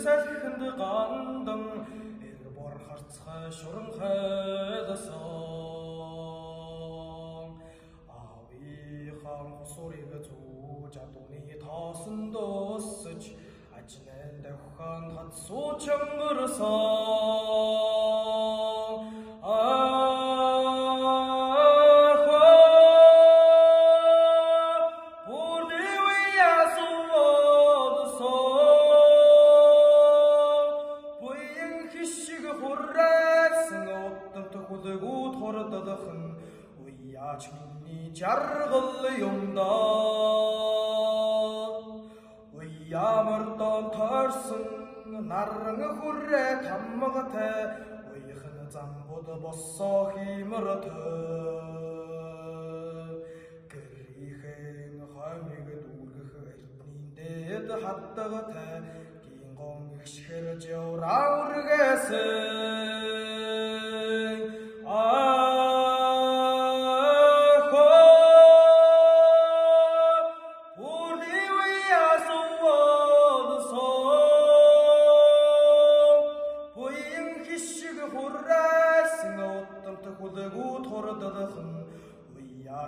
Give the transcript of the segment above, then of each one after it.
салхинд гандан бор харцхай шуран хайдасан авихан хусурыг зүүж адууны тоосон дуусж ажнан давхан хад суучангэрсан Minni jargıl yumdan Uyamırdan tarsın narını hurre tammıgıtı Uyğını zambudu bossa himırıtı Gırrihin hamigi durgıhı ertnindedi hattığıtı Giyin gom ikşkir jevraurgısı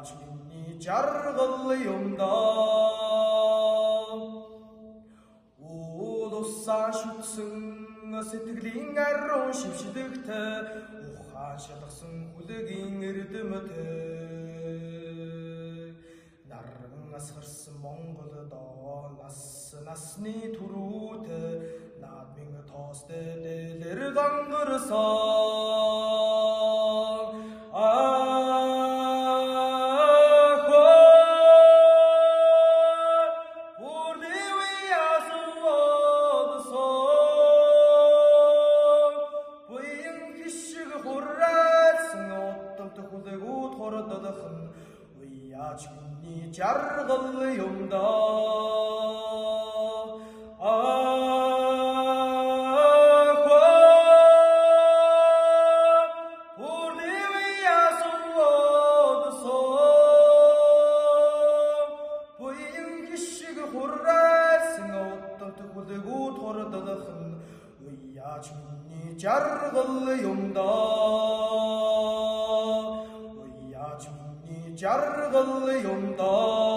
Minni jargıl yumdan Ulusan şütsün Сэтгэлийн арруу шившдэгтэй ухаан шалгасан хүлэгийн эрдэмтэй наран асгарсан Монголдоо насны түрүүтэй наадмын тоостой дээлэр гангарсан Minni jargıl yumdan Minni jargıl yumdan jargıl yumdan